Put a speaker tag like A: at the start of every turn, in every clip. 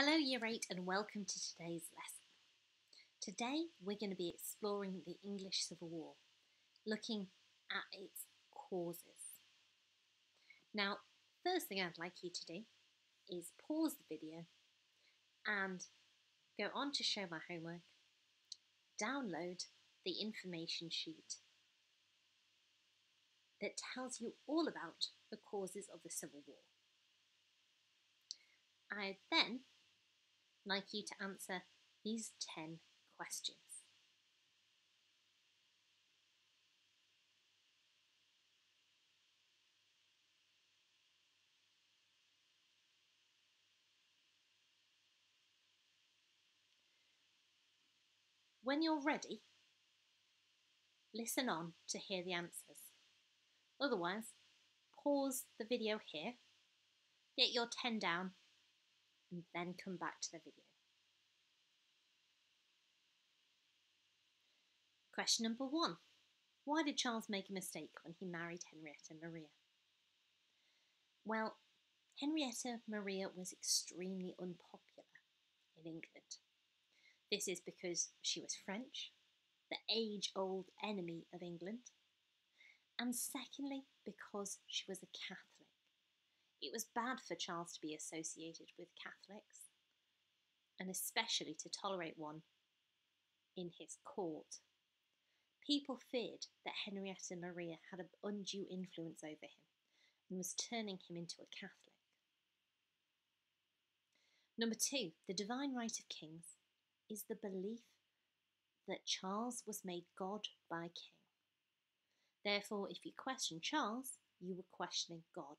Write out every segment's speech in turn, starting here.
A: Hello Year 8 and welcome to today's lesson. Today we're going to be exploring the English Civil War, looking at its causes. Now, first thing I'd like you to do is pause the video and go on to show my homework, download the information sheet that tells you all about the causes of the Civil War. I'd then like you to answer these 10 questions. When you're ready, listen on to hear the answers. Otherwise, pause the video here, get your 10 down, and then come back to the video. Question number 1. Why did Charles make a mistake when he married Henrietta Maria? Well, Henrietta Maria was extremely unpopular in England. This is because she was French, the age-old enemy of England, and secondly, because she was a Catholic. It was bad for Charles to be associated with Catholics, and especially to tolerate one in his court. People feared that Henrietta Maria had an undue influence over him and was turning him into a Catholic. Number 2, the divine right of kings is the belief that Charles was made God by king. Therefore, if you question Charles, you were questioning God.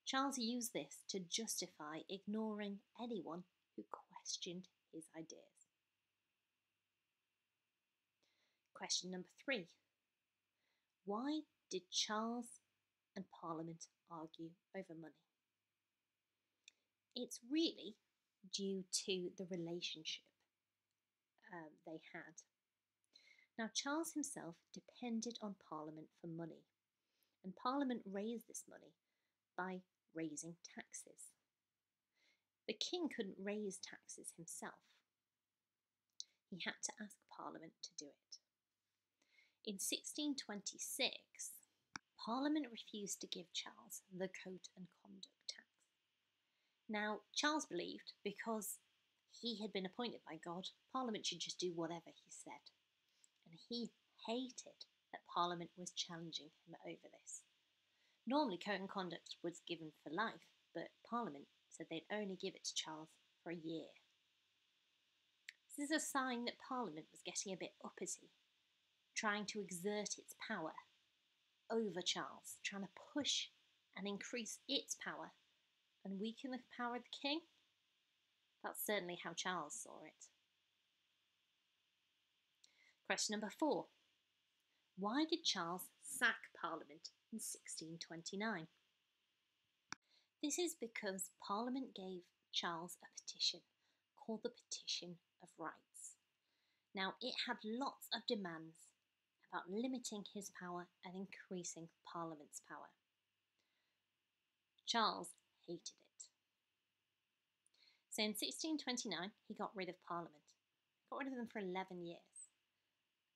A: Charles used this to justify ignoring anyone who questioned his ideas. Question number 3. Why did Charles and Parliament argue over money? It's really due to the relationship they had. Now, Charles himself depended on Parliament for money, and Parliament raised this money by raising taxes. The king couldn't raise taxes himself. He had to ask Parliament to do it. In 1626, Parliament refused to give Charles the Coat and Conduct tax. Now, Charles believed because he had been appointed by God, Parliament should just do whatever he said. And he hated that Parliament was challenging him over this. Normally, Coat and Conduct was given for life, but Parliament said they'd only give it to Charles for a year. This is a sign that Parliament was getting a bit uppity, trying to exert its power over Charles, trying to push and increase its power and weaken the power of the king. That's certainly how Charles saw it. Question number 4. Why did Charles sack Parliament in 1629? This is because Parliament gave Charles a petition called the Petition of Rights. Now, it had lots of demands about limiting his power and increasing Parliament's power. Charles hated it. So in 1629, he got rid of Parliament. Got rid of them for 11 years.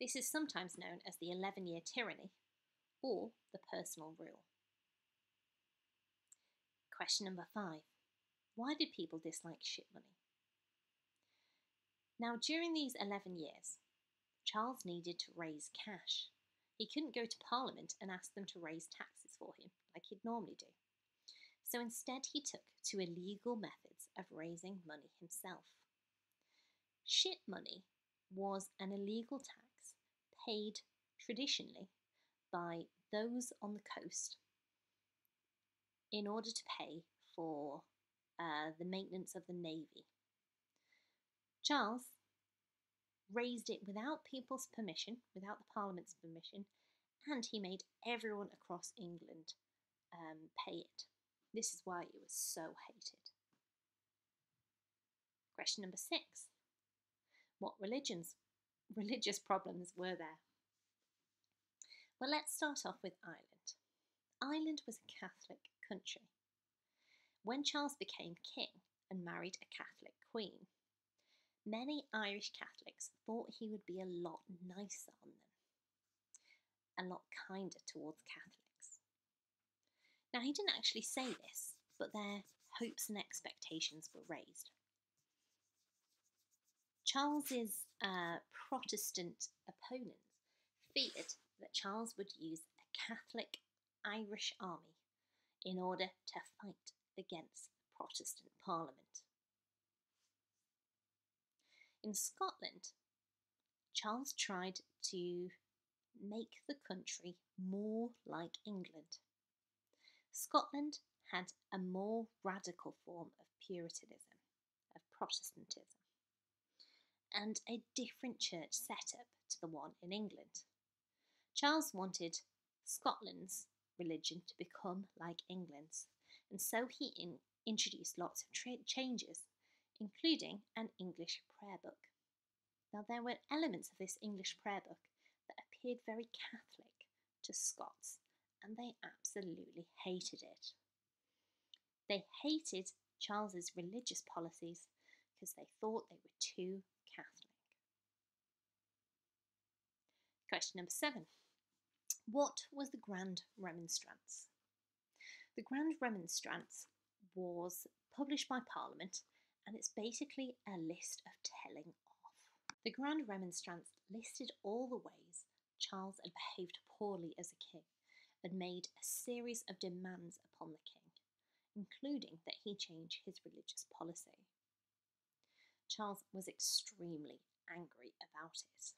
A: This is sometimes known as the 11-year tyranny or the personal rule. Question number 5. Why did people dislike ship money? Now, during these 11 years, Charles needed to raise cash. He couldn't go to Parliament and ask them to raise taxes for him like he'd normally do. So instead he took to illegal methods of raising money himself. Ship money was an illegal tax paid traditionally by those on the coast in order to pay for the maintenance of the navy. Charles raised it without people's permission, without the Parliament's permission, and he made everyone across England pay it. This is why it was so hated. Question number 6. What religious problems were there? Well, let's start off with Ireland. Ireland was a Catholic country. When Charles became king, and married a Catholic queen. Many Irish Catholics thought he would be a lot nicer on them, a lot kinder towards Catholics. Now, he didn't actually say this, but their hopes and expectations were raised. Charles's Protestant opponents feared that Charles would use a Catholic Irish army in order to fight against Protestant Parliament. In Scotland, Charles tried to make the country more like England. Scotland had a more radical form of Puritanism, of Protestantism, and a different church setup to the one in England. Charles wanted Scotland's religion to become like England's, and so he introduced lots of changes, including an English prayer book. Now, there were elements of this English prayer book that appeared very Catholic to Scots, and they absolutely hated it. They hated Charles's religious policies because they thought they were too Catholic. Question number 7. What was the Grand Remonstrance? The Grand Remonstrance was published by Parliament, and it's basically a list of telling off. The Grand Remonstrance listed all the ways Charles had behaved poorly as a king and made a series of demands upon the king, including that he change his religious policy. Charles was extremely angry about it.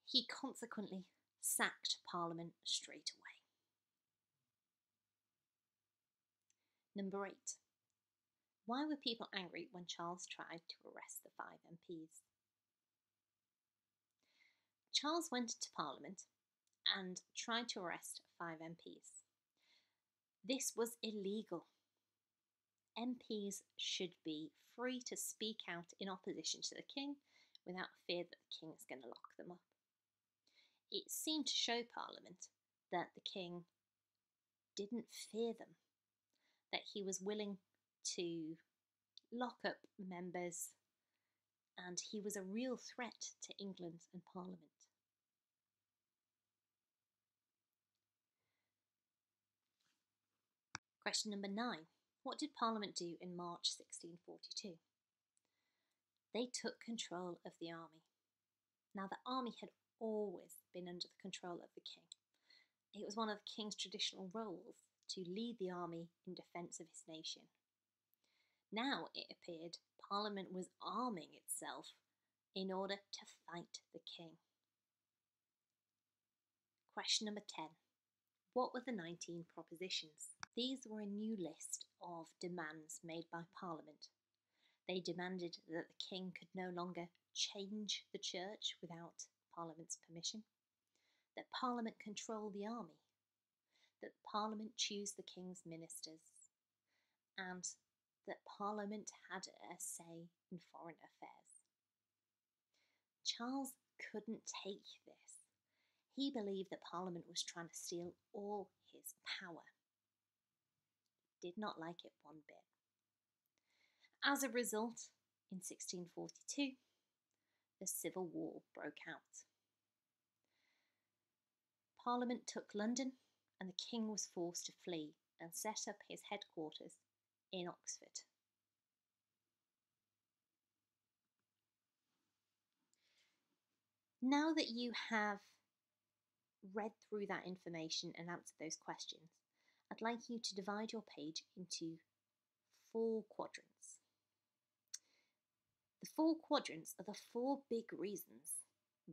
A: He consequently sacked Parliament straight away. Number 8. Why were people angry when Charles tried to arrest the 5 MPs? Charles went to Parliament and tried to arrest 5 MPs. This was illegal. MPs should be free to speak out in opposition to the king without fear that the king is going to lock them up. It seemed to show Parliament that the king didn't fear them, that he was willing to lock up members, and he was a real threat to England and Parliament. Question number 9. What did Parliament do in March 1642? They took control of the army. Now, the army had always been under the control of the king. It was one of the king's traditional roles to lead the army in defence of his nation. Now, it appeared, Parliament was arming itself in order to fight the king. Question number 10. What were the 19 propositions? These were a new list of demands made by Parliament. They demanded that the king could no longer change the church without Parliament's permission, that Parliament control the army, that Parliament choose the king's ministers, and that Parliament had a say in foreign affairs. Charles couldn't take this. He believed that Parliament was trying to steal all his power. He did not like it one bit. As a result, in 1642, the Civil War broke out. Parliament took London, and the king was forced to flee and set up his headquarters in Oxford. Now that you have read through that information and answered those questions, I'd like you to divide your page into 4 quadrants. The 4 quadrants are the 4 big reasons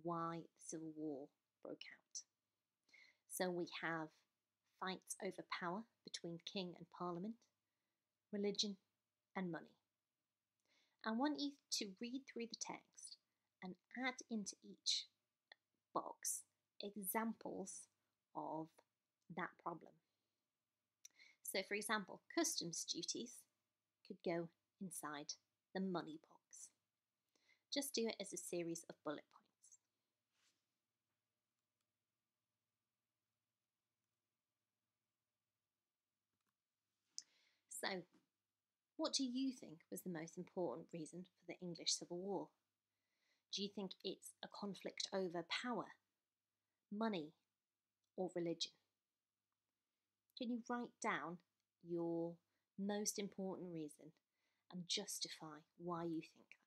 A: why the Civil War broke out. So we have fights over power between king and parliament, religion and money. I want you to read through the text and add into each box examples of that problem. So, for example, customs duties could go inside the money box. Just do it as a series of bullet points. So, What do you think was the most important reason for the English Civil War? Do you think it's a conflict over power, money, or religion? Can you write down your most important reason and justify why you think